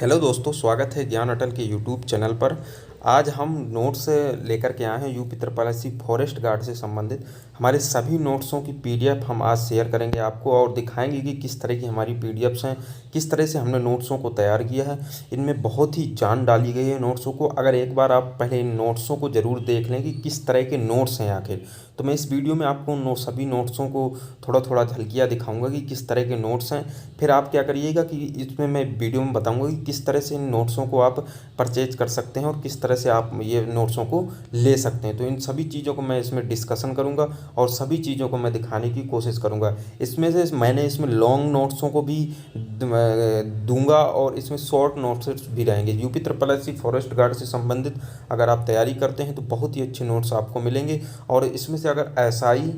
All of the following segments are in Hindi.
हेलो दोस्तों, स्वागत है ज्ञान अटल के यूट्यूब चैनल पर। आज हम नोट्स लेकर के आए हैं यूपी त्रिपाठी फॉरेस्ट गार्ड से संबंधित। हमारे सभी नोट्सों की पीडीएफ हम आज शेयर करेंगे आपको और दिखाएंगे कि किस तरह की हमारी पीडीएफ्स हैं, किस तरह से हमने नोट्सों को तैयार किया है। इनमें बहुत ही जान डाली गई है नोट्सों को। अगर एक बार आप पहले इन नोट्सों को ज़रूर देख लें कि किस तरह के नोट्स हैं आखिर, तो मैं इस वीडियो में आपको सभी नोट्सों को थोड़ा थोड़ा झलकियाँ दिखाऊंगा कि किस तरह के नोट्स हैं। फिर आप क्या करिएगा कि इसमें मैं वीडियो में बताऊंगा कि किस तरह से इन नोट्सों को आप परचेज कर सकते हैं और किस तरह से आप ये नोट्सों को ले सकते हैं। तो इन सभी चीज़ों को मैं इसमें डिस्कशन करूंगा और सभी चीज़ों को मैं दिखाने की कोशिश करूंगा। इसमें से मैंने इसमें लॉन्ग नोट्सों को भी दूंगा और इसमें शॉर्ट नोट्स भी रहेंगे। यूपी त्रिपाठी फॉरेस्ट गार्ड से संबंधित अगर आप तैयारी करते हैं तो बहुत ही अच्छे नोट्स आपको मिलेंगे। और इसमें से अगर एसआई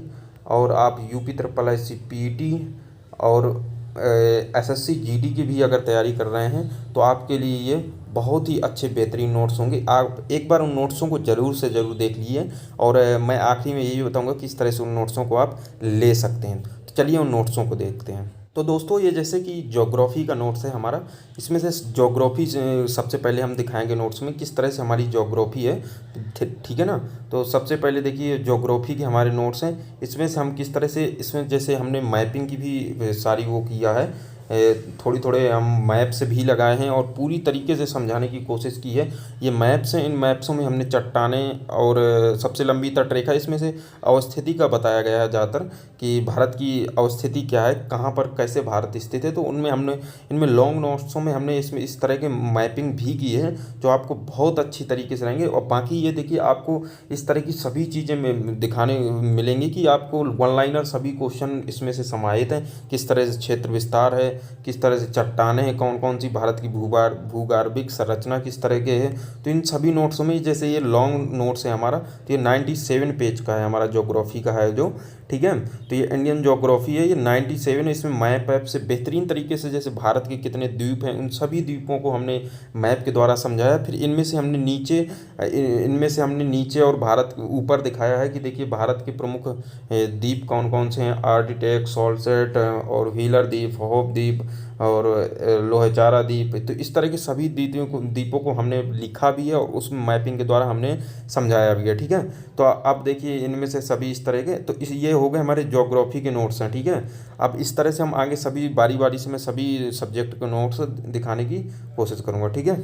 और आप यूपी त्रिपाठी पीटी और एसएससी जीडी की भी अगर तैयारी कर रहे हैं तो आपके लिए ये बहुत ही अच्छे बेहतरीन नोट्स होंगे। आप एक बार उन नोट्सों को ज़रूर से ज़रूर देख लीजिए और मैं आखिरी में यही बताऊंगा किस तरह से उन नोट्सों को आप ले सकते हैं। तो चलिए उन नोट्सों को देखते हैं। तो दोस्तों, ये जैसे कि ज्योग्राफी का नोट्स है हमारा। इसमें से ज्योग्राफी सबसे पहले हम दिखाएंगे नोट्स में किस तरह से हमारी ज्योग्राफी है। ठीक है ना। तो सबसे पहले देखिए ज्योग्राफी के हमारे नोट्स हैं। इसमें से हम किस तरह से, इसमें जैसे हमने मैपिंग की भी सारी वो किया है, थोड़ी थोड़े हम मैप्स भी लगाए हैं और पूरी तरीके से समझाने की कोशिश की है। ये मैप्स हैं, इन मैप्सों में हमने चट्टानें और सबसे लंबी तटरेखा इसमें से अवस्थिति का बताया गया है ज़्यादातर कि भारत की अवस्थिति क्या है, कहाँ पर कैसे भारत स्थित है। तो उनमें हमने इनमें लॉन्ग नोट्सों में हमने इसमें इस तरह के मैपिंग भी की है जो आपको बहुत अच्छी तरीके से रहेंगे। और बाकी ये देखिए आपको इस तरह की सभी चीज़ें में दिखाने मिलेंगी कि आपको वन लाइनर सभी क्वेश्चन इसमें से समाहित हैं। किस तरह से क्षेत्र विस्तार है, किस तरह से चट्टानें हैं, कौन कौन सी भारत की भूगर्भिक संरचना किस तरह के है। तो इन सभी नोट्सों में जैसे ये लॉन्ग नोट्स है हमारा, तो ये 97 पेज का है हमारा ज्योग्राफी का है जो। ठीक है। तो ये इंडियन ज्योग्राफी है, ये 97 है। इसमें मैप ऐप से बेहतरीन तरीके से जैसे भारत के कितने द्वीप हैं उन सभी द्वीपों को हमने मैप के द्वारा समझाया। फिर इनमें से हमने नीचे और भारत ऊपर दिखाया है कि देखिए भारत के प्रमुख द्वीप कौन कौन से हैं। आर्कटिक, सॉल्सेट और व्हीलर द्वीप, होप द्वीप और लोहेचारा द्वीप। तो इस तरह के सभी द्वीपों को हमने लिखा भी है और उस मैपिंग के द्वारा हमने समझाया भी है। ठीक है। तो अब देखिए इनमें से सभी इस तरह के, तो ये हो गए हमारे ज्योग्राफी के नोट्स हैं। ठीक है। अब इस तरह से हम आगे सभी बारी बारी से मैं सभी सब्जेक्ट के नोट्स दिखाने की कोशिश करूँगा। ठीक है।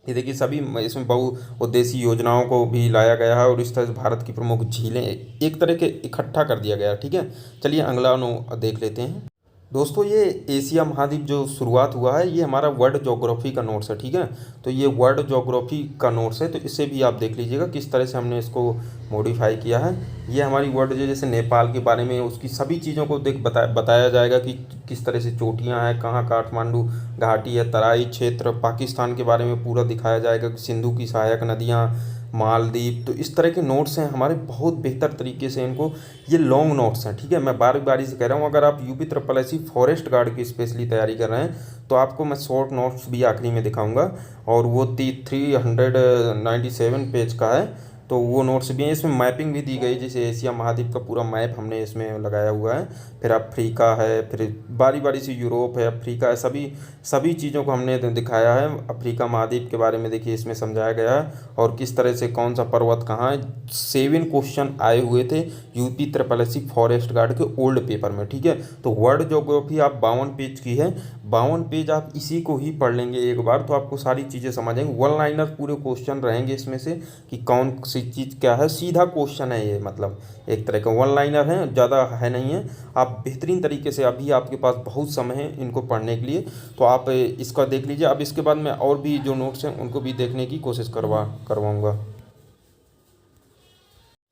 ये देखिए सभी इसमें बहुउद्देशीय योजनाओं को भी लाया गया है और इस तरह से भारत की प्रमुख झीलें एक तरह के इकट्ठा कर दिया गया है। ठीक है। चलिए अगला नो देख लेते हैं। दोस्तों, ये एशिया महाद्वीप जो शुरुआत हुआ है ये हमारा वर्ल्ड ज्योग्राफी का नोट्स है। ठीक है। तो ये वर्ल्ड ज्योग्राफी का नोट्स है, तो इसे भी आप देख लीजिएगा किस तरह से हमने इसको मॉडिफाई किया है। ये हमारी वर्ल्ड जो जैसे नेपाल के बारे में उसकी सभी चीज़ों को बताया जाएगा कि किस तरह से चोटियाँ हैं, कहाँ काठमांडू घाटी है, तराई क्षेत्र, पाकिस्तान के बारे में पूरा दिखाया जाएगा कि सिंधु की सहायक नदियाँ, मालदीव। तो इस तरह के नोट्स हैं हमारे, बहुत बेहतर तरीके से इनको, ये लॉन्ग नोट्स हैं। ठीक है। मैं बारी बारी से कह रहा हूँ, अगर आप यूपी त्रिपाठी फॉरेस्ट गार्ड की स्पेशली तैयारी कर रहे हैं तो आपको मैं शॉर्ट नोट्स भी आखिरी में दिखाऊंगा और वो 397 पेज का है। तो वो नोट्स भी हैं। इसमें मैपिंग भी दी गई, जैसे एशिया महाद्वीप का पूरा मैप हमने इसमें लगाया हुआ है। फिर अफ्रीका है, फिर बारी बारी से यूरोप है, अफ्रीका है, सभी सभी चीज़ों को हमने दिखाया है। अफ्रीका महाद्वीप के बारे में देखिए इसमें समझाया गया है और किस तरह से कौन सा पर्वत कहाँ है। 7 क्वेश्चन आए हुए थे यूपी त्रिपाठी फॉरेस्ट गार्ड के ओल्ड पेपर में। ठीक है। तो वर्ल्ड ज्योग्राफी आप 52 पेज की है, 52 पेज आप इसी को ही पढ़ लेंगे एक बार तो आपको सारी चीज़ें समझ आएंगी। वन लाइनर पूरे क्वेश्चन रहेंगे इसमें से कि कौन सी चीज़ क्या है। सीधा क्वेश्चन है ये, मतलब एक तरह का वन लाइनर है, ज़्यादा है नहीं है। आप बेहतरीन तरीके से, अभी आपके पास बहुत समय है इनको पढ़ने के लिए, तो आप इसका देख लीजिए। अब इसके बाद मैं और भी जो नोट्स हैं उनको भी देखने की कोशिश करवाऊँगा।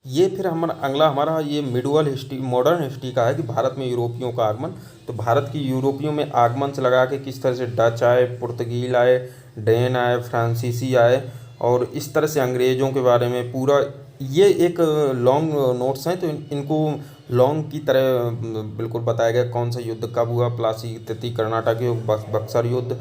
ये फिर अगला हमारा ये मिडुअल हिस्ट्री, मॉडर्न हिस्ट्री का है कि भारत में यूरोपियों का आगमन। तो भारत की यूरोपियों में आगमन से लगा के किस तरह से डच आए, पुर्तगीज आए, डेन आए, फ्रांसीसी आए और इस तरह से अंग्रेज़ों के बारे में पूरा, ये एक लॉन्ग नोट्स हैं। तो इनको लॉन्ग की तरह बिल्कुल बताया गया कौन सा युद्ध कब हुआ, प्लासी, तिती, कर्नाटक युद्ध, बक्सर युद्ध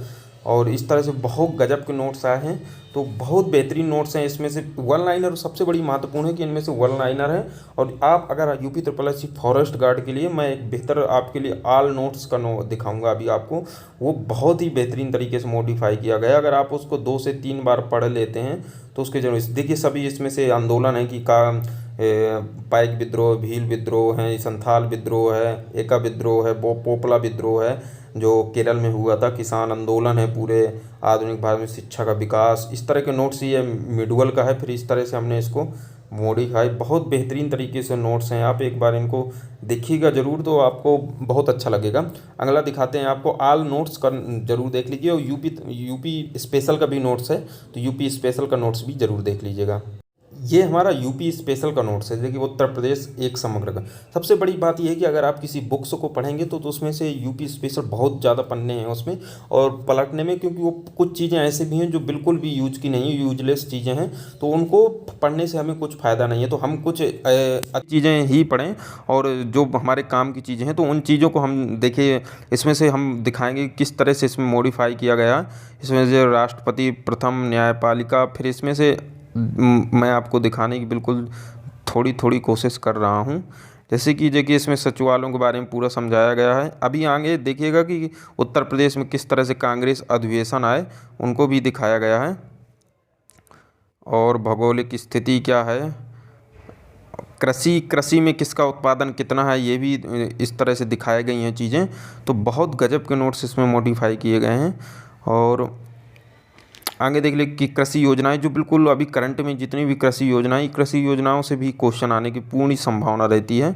और इस तरह से बहुत गजब के नोट्स आए हैं। तो बहुत बेहतरीन नोट्स हैं। इसमें से वन लाइनर सबसे बड़ी महत्वपूर्ण है कि इनमें से वन लाइनर है। और आप अगर UP triple S C forest guard के लिए मैं एक बेहतर आपके लिए ऑल नोट्स का दिखाऊंगा अभी आपको। वो बहुत ही बेहतरीन तरीके से मॉडिफाई किया गया। अगर आप उसको 2 से 3 बार पढ़ लेते हैं तो उसके जरूर देखिए सभी इसमें से आंदोलन है कि पाइक विद्रोह, भील विद्रोह है, संथाल विद्रोह है, एका विद्रोह है, पोपला विद्रोह है जो केरल में हुआ था, किसान आंदोलन है, पूरे आधुनिक भारत में शिक्षा का विकास, इस तरह के नोट्स ये मिडुअल का है। फिर इस तरह से हमने इसको मॉडिफाई, बहुत बेहतरीन तरीके से नोट्स हैं। आप एक बार इनको देखिएगा ज़रूर तो आपको बहुत अच्छा लगेगा। अगला दिखाते हैं आपको, ऑल नोट्स का ज़रूर देख लीजिए। और यूपी स्पेशल का भी नोट्स है तो यूपी स्पेशल का नोट्स भी ज़रूर देख लीजिएगा। ये हमारा यूपी स्पेशल का नोट्स है, देखिए उत्तर प्रदेश एक समग्र का। सबसे बड़ी बात यह है कि अगर आप किसी बुक्स को पढ़ेंगे तो उसमें से यूपी स्पेशल बहुत ज़्यादा पन्ने हैं उसमें और पलटने में, क्योंकि वो कुछ चीज़ें ऐसे भी हैं जो बिल्कुल भी यूज की नहीं है, यूजलेस चीज़ें हैं, तो उनको पढ़ने से हमें कुछ फ़ायदा नहीं है। तो हम कुछ चीज़ें ही पढ़ें और जो हमारे काम की चीज़ें हैं तो उन चीज़ों को हम देखिए। इसमें से हम दिखाएंगे किस तरह से इसमें मॉडिफाई किया गया। इसमें से राष्ट्रपति, प्रथम न्यायपालिका, फिर इसमें से मैं आपको दिखाने की बिल्कुल थोड़ी थोड़ी कोशिश कर रहा हूँ। जैसे कि देखिए इसमें सचिवालयों के बारे में पूरा समझाया गया है। अभी आगे देखिएगा कि उत्तर प्रदेश में किस तरह से कांग्रेस अधिवेशन आए, उनको भी दिखाया गया है। और भौगोलिक स्थिति क्या है, कृषि में किसका उत्पादन कितना है, ये भी इस तरह से दिखाई गई हैं चीज़ें। तो बहुत गजब के नोट्स इसमें मॉडिफाई किए गए हैं। और आगे देख ले कि कृषि योजनाएं, जो बिल्कुल अभी करंट में जितनी भी कृषि योजनाओं से भी क्वेश्चन आने की पूर्ण संभावना रहती है।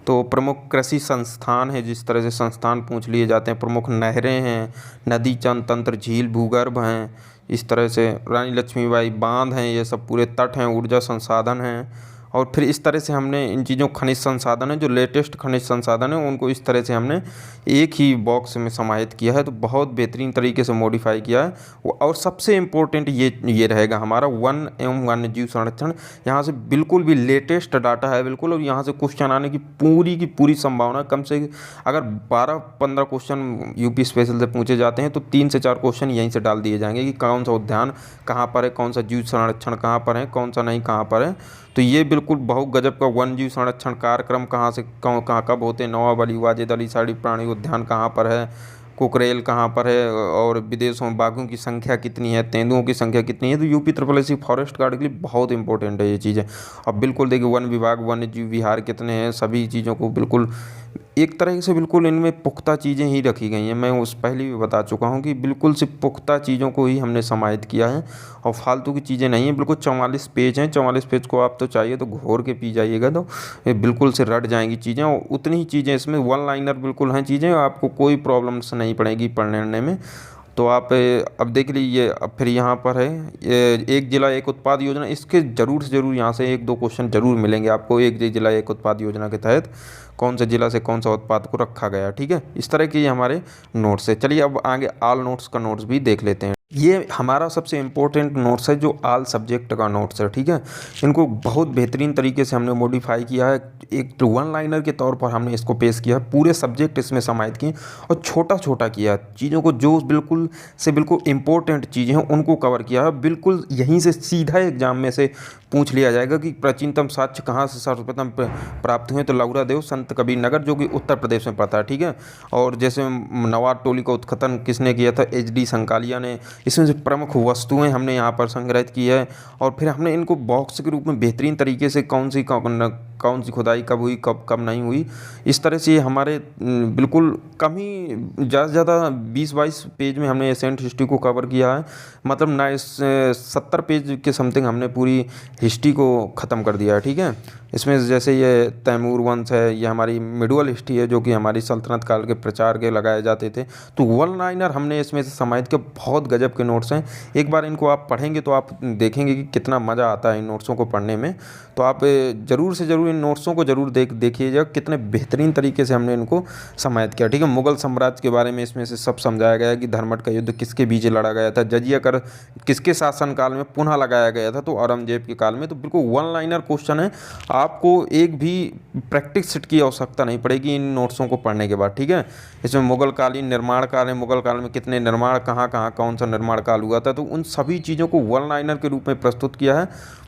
तो प्रमुख कृषि संस्थान है, जिस तरह से संस्थान पूछ लिए जाते हैं। प्रमुख नहरें हैं, नदी तंत्र, झील, भूगर्भ हैं, इस तरह से रानी लक्ष्मीबाई बांध हैं, ये सब पूरे तट हैं, ऊर्जा संसाधन हैं। और फिर इस तरह से हमने इन चीज़ों, खनिज संसाधन है, जो लेटेस्ट खनिज संसाधन है उनको इस तरह से हमने एक ही बॉक्स में समाहित किया है। तो बहुत बेहतरीन तरीके से मॉडिफाई किया है। और सबसे इम्पोर्टेंट ये रहेगा हमारा वन एवं वन्यजीव संरक्षण। यहाँ से बिल्कुल भी लेटेस्ट डाटा है बिल्कुल, और यहाँ से क्वेश्चन आने की पूरी संभावना। कम से अगर 12-15 क्वेश्चन यूपी स्पेशल से पूछे जाते हैं तो 3 से 4 क्वेश्चन यहीं से डाल दिए जाएंगे कि कौन सा उद्यान कहाँ पर है, कौन सा जीव संरक्षण कहाँ पर है, कौन सा नहीं कहाँ पर है। तो ये बिल्कुल बहुत गजब का वन जीव संरक्षण कार्यक्रम कहाँ से कहाँ कब होते हैं, नवाबली, वाजिद अली साड़ी प्राणी उद्यान कहाँ पर है, कुकरेल कहाँ पर है, और विदेशों में बाघों की संख्या कितनी है, तेंदुओं की संख्या कितनी है। तो UP triple S C forest guard के लिए बहुत इंपॉर्टेंट है ये चीज़ें। अब बिल्कुल देखिए वन विभाग, वन्य जीव विहार कितने हैं, सभी चीज़ों को बिल्कुल एक तरह से बिल्कुल इनमें पुख्ता चीज़ें ही रखी गई हैं। मैं उस पहले भी बता चुका हूँ कि बिल्कुल सिर्फ पुख्ता चीज़ों को ही हमने समाहित किया है और फालतू की चीज़ें नहीं हैं। बिल्कुल 44 पेज हैं, 44 पेज को आप तो चाहिए तो घोर के पी जाइएगा तो ये बिल्कुल से रट जाएंगी चीज़ें। और उतनी ही चीज़ें इसमें वन लाइनर बिल्कुल हैं चीज़ें, आपको कोई प्रॉब्लम्स नहीं पड़ेगी पढ़ने में। तो आप अब देख लीजिए। अब फिर यहाँ पर है एक जिला एक उत्पाद योजना, इसके ज़रूर से ज़रूर यहाँ से 1-2 क्वेश्चन ज़रूर मिलेंगे आपको। एक जिला एक उत्पाद योजना के तहत कौन से जिला से कौन सा उत्पाद को रखा गया, ठीक है। इस तरह के ये हमारे नोट्स है। चलिए अब आगे ऑल नोट्स का नोट्स भी देख लेते हैं। ये हमारा सबसे इम्पोर्टेंट नोट्स है जो ऑल सब्जेक्ट का नोट्स है, ठीक है। इनको बहुत बेहतरीन तरीके से हमने मॉडिफाई किया है। एक तो वन लाइनर के तौर पर हमने इसको पेश किया है, पूरे सब्जेक्ट इसमें समाहित किए और छोटा छोटा किया चीज़ों को, जो बिल्कुल इम्पोर्टेंट चीज़ें हैं उनको कवर किया है। बिल्कुल यहीं से सीधा एग्जाम में से पूछ लिया जाएगा कि प्राचीनतम साक्ष्य कहाँ से सर्वप्रथम प्राप्त हुए, तो लौरा देव संत कबीर नगर, जो कि उत्तर प्रदेश में पड़ता है, ठीक है। और जैसे नवाब टोली का उत्खनन किसने किया था, एच.डी. संकालिया ने। इसमें से प्रमुख वस्तुएं हमने यहाँ पर संग्रहित की है और फिर हमने इनको बॉक्स के रूप में बेहतरीन तरीके से कौन सी खुदाई कब हुई, कब नहीं हुई, इस तरह से हमारे बिल्कुल कम ही ज़्यादा से ज़्यादा 20-22 पेज में हमने एशियंट हिस्ट्री को कवर किया है। मतलब 70 पेज के समथिंग हमने पूरी हिस्ट्री को ख़त्म कर दिया है, ठीक है। इसमें जैसे ये तैमूर वंश है, ये हमारी मिडुअल हिस्ट्री है जो कि हमारी सल्तनत काल के प्रचार के लगाए जाते थे। तो वन लाइनर हमने इसमें से समाहित के बहुत गजब गजब के नोट्स हैं। एक बार इनको आप पढ़ेंगे तो आप देखेंगे कि कितना मज़ा आता है इन नोट्सों को पढ़ने में। तो आप ज़रूर से ज़रूर इन नोट्सों को ज़रूर देखिएगा, कितने बेहतरीन तरीके से हमने इनको समाहित किया। ठीक है, मुगल साम्राज्य के बारे में इसमें से सब समझाया गया है कि धर्मट का युद्ध किसके बीच लड़ा गया था, जजिया कर किसके शासनकाल में पुनः लगाया गया था, तो औरंगजेब के काल में। तो बिल्कुल वन लाइनर क्वेश्चन है, आपको एक भी प्रैक्टिस सेट की आवश्यकता नहीं पड़ेगी इन नोट्सों को पढ़ने के बाद। ठीक है, इसमें मुगल कालीन निर्माण काल है, मुगल काल में कितने निर्माण, कहाँ कहाँ कौन सा निर्माण काल हुआ था, तो उन सभी चीज़ों को वन लाइनर के रूप में प्रस्तुत किया है।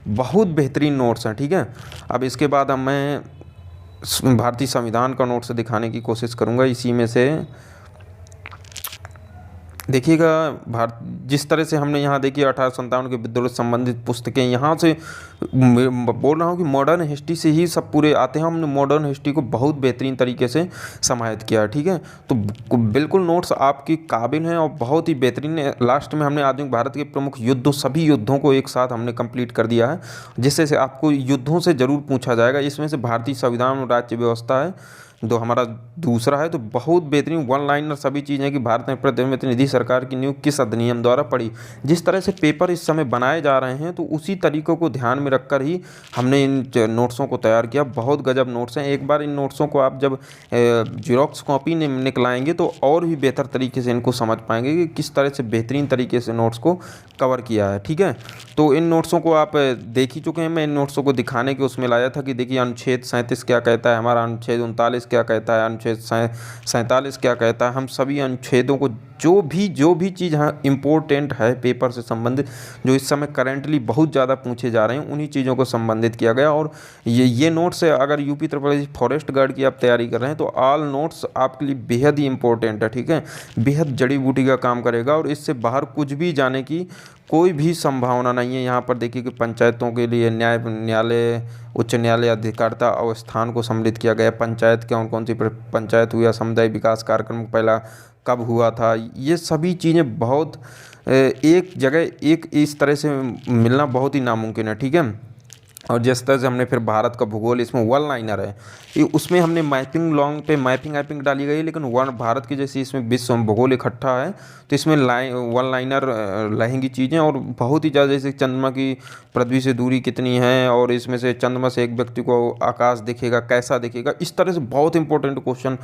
बहुत बेहतरीन नोट्स हैं। ठीक है, अब इसके बाद अब मैं भारतीय संविधान का नोट्स दिखाने की कोशिश करूँगा। इसी में से देखिएगा, भारत जिस तरह से हमने यहाँ देखिए 1857 के विद्रोह से संबंधित पुस्तकें, यहाँ से बोल रहा हूँ कि मॉडर्न हिस्ट्री से ही सब पूरे आते हैं। हमने मॉडर्न हिस्ट्री को बहुत बेहतरीन तरीके से समाहित किया है। ठीक है, तो बिल्कुल नोट्स आपकी काबिल हैं और बहुत ही बेहतरीन है। लास्ट में हमने आधुनिक भारत के प्रमुख युद्धों, सभी युद्धों को एक साथ हमने कंप्लीट कर दिया है, जिससे से आपको युद्धों से ज़रूर पूछा जाएगा। इसमें से भारतीय संविधान और राज्य व्यवस्था है जो हमारा दूसरा है, तो बहुत बेहतरीन वन लाइनर सभी चीज़ें कि भारत में प्रतिनिधि सरकार की नियुक्ति किस अधिनियम द्वारा पड़ी। जिस तरह से पेपर इस समय बनाए जा रहे हैं, तो उसी तरीक़ों को ध्यान में रखकर ही हमने इन नोट्सों को तैयार किया। बहुत गजब नोट्स हैं। एक बार इन नोट्सों को आप जब जेरोक्स कॉपी निकलाएंगे तो और भी बेहतर तरीके से इनको समझ पाएंगे कि किस तरह से बेहतरीन तरीके से नोट्स को कवर किया है। ठीक है, तो इन नोट्सों को आप देख ही चुके हैं। मैं इन नोट्सों को दिखाने के उसमें लाया था कि देखिए अनुच्छेद 37 क्या कहता है, हमारा अनुच्छेद 39 क्या कहता है, अनुच्छेद 47 क्या कहता है। हम सभी अनुच्छेदों को जो भी चीज़ हाँ इम्पोर्टेंट है पेपर से संबंधित, जो इस समय करेंटली बहुत ज़्यादा पूछे जा रहे हैं, उन्हीं चीज़ों को संबंधित किया गया। और ये नोट्स अगर यूपी त्रिपुरा फॉरेस्ट गार्ड की आप तैयारी कर रहे हैं तो ऑल नोट्स आपके लिए बेहद ही इंपॉर्टेंट है। ठीक है, बेहद जड़ी बूटी का काम करेगा और इससे बाहर कुछ भी जाने की कोई भी संभावना नहीं है। यहाँ पर देखिए कि पंचायतों के लिए न्यायालय, उच्च न्यायालय अधिकारिता और स्थान को सम्मिलित किया गया। पंचायत कौन कौन सी पंचायत हुई, समुदाय विकास कार्यक्रम पहला कब हुआ था, ये सभी चीज़ें बहुत एक जगह एक इस तरह से मिलना बहुत ही नामुमकिन है। ठीक है, और जिस तरह से हमने फिर भारत का भूगोल, इसमें वन लाइनर है, ये उसमें हमने मैपिंग लॉन्ग पे मैपिंग डाली गई है, लेकिन वन भारत की जैसी इसमें विश्व भूगोल इकट्ठा है, तो इसमें वन लाइनर रहेंगी चीज़ें। और बहुत ही ज़्यादा, जैसे चंद्रमा की पृथ्वी से दूरी कितनी है, और इसमें से चंद्रमा से एक व्यक्ति को आकाश दिखेगा कैसा दिखेगा, इस तरह से बहुत इंपॉर्टेंट क्वेश्चन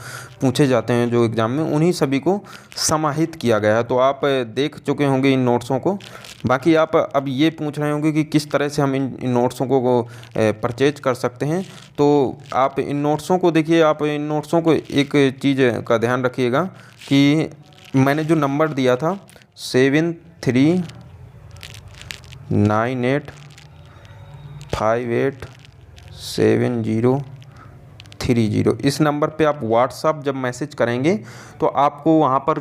पूछे जाते हैं जो एग्ज़ाम में, उन्हीं सभी को समाहित किया गया है। तो आप देख चुके होंगे इन नोट्सों को। बाकी आप अब ये पूछ रहे होंगे कि किस तरह से हम इन नोट्सों को परचेज कर सकते हैं। तो आप इन नोट्सों को देखिए, आप इन नोट्सों को एक चीज़ का ध्यान रखिएगा कि मैंने जो नंबर दिया था 7398587030, इस नंबर पे आप व्हाट्सअप जब मैसेज करेंगे तो आपको वहाँ पर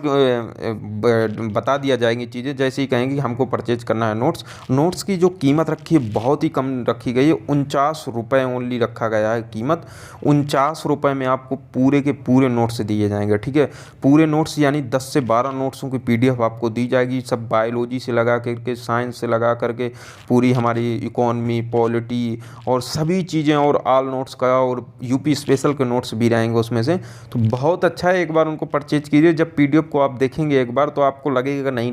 बता दिया जाएंगी चीज़ें। जैसे ही कहेंगे कि हमको परचेज करना है नोट्स की जो कीमत रखी है बहुत ही कम रखी गई है, 49 रुपये ओनली रखा गया है कीमत। 49 रुपये में आपको पूरे के पूरे नोट्स दिए जाएंगे। ठीक है, पूरे नोट्स यानी 10 से 12 नोट्सों की PDF आपको दी जाएगी। सब बायोलॉजी से लगा करके, साइंस से लगा करके, पूरी हमारी इकोनॉमी, पॉलिटी और सभी चीज़ें, और ऑल नोट्स का, और यूपी स्पेशल के नोट्स भी रहेंगे उसमें से। तो बहुत अच्छा है, एक बार उनको परचेज कीजिए। जब PDF को आप देखेंगे एक बार तो आपको लगेगा नहीं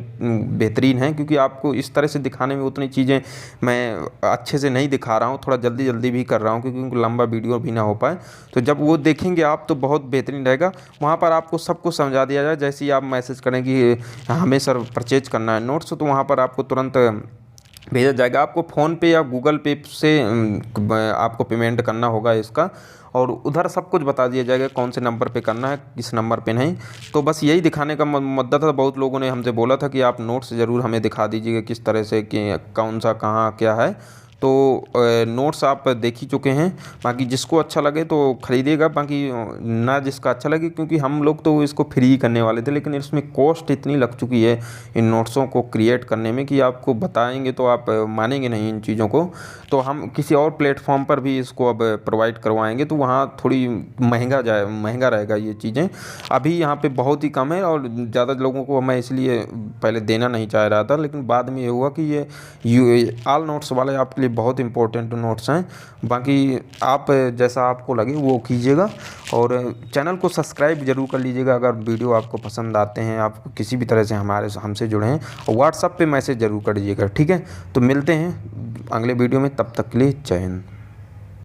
बेहतरीन है, क्योंकि आपको इस तरह से दिखाने में उतनी चीज़ें मैं अच्छे से नहीं दिखा रहा हूँ, थोड़ा जल्दी भी कर रहा हूँ क्योंकि लंबा वीडियो भी ना हो पाए। तो जब वो देखेंगे आप तो बहुत बेहतरीन रहेगा। वहाँ पर आपको सब कुछ समझा दिया जाए। जैसे ही आप मैसेज करें कि हमें सर परचेज करना है नोट्स, तो वहाँ पर आपको तुरंत भेजा जाएगा। आपको फ़ोन पे या गूगल पे से आपको पेमेंट करना होगा इसका, और उधर सब कुछ बता दिया जाएगा कौन से नंबर पे करना है, किस नंबर पे नहीं। तो बस यही दिखाने का मुद्दा था। बहुत लोगों ने हमसे बोला था कि आप नोट्स ज़रूर हमें दिखा दीजिएगा किस तरह से, कि कौन सा कहाँ क्या है। तो नोट्स आप देख ही चुके हैं। बाकी जिसको अच्छा लगे तो ख़रीदिएगा, बाकी ना जिसका अच्छा लगे, क्योंकि हम लोग तो इसको फ्री करने वाले थे, लेकिन इसमें कॉस्ट इतनी लग चुकी है इन नोट्सों को क्रिएट करने में कि आपको बताएंगे तो आप मानेंगे नहीं इन चीज़ों को। तो हम किसी और प्लेटफॉर्म पर भी इसको अब प्रोवाइड करवाएंगे, तो वहाँ थोड़ी महंगा रहेगा ये चीज़ें। अभी यहाँ पे बहुत ही कम है, और ज़्यादा लोगों को मैं इसलिए पहले देना नहीं चाह रहा था, लेकिन बाद में ये हुआ कि ये ऑल नोट्स वाले आपके लिए बहुत इंपॉर्टेंट नोट्स हैं। बाकी आप जैसा आपको लगे वो कीजिएगा और चैनल को सब्सक्राइब ज़रूर कर लीजिएगा अगर वीडियो आपको पसंद आते हैं, आप किसी भी तरह से हमसे जुड़े हैं, और व्हाट्सएप पे मैसेज ज़रूर कर दीजिएगा। ठीक है, तो मिलते हैं अगले वीडियो में, तब तक के लिए जय हिंद।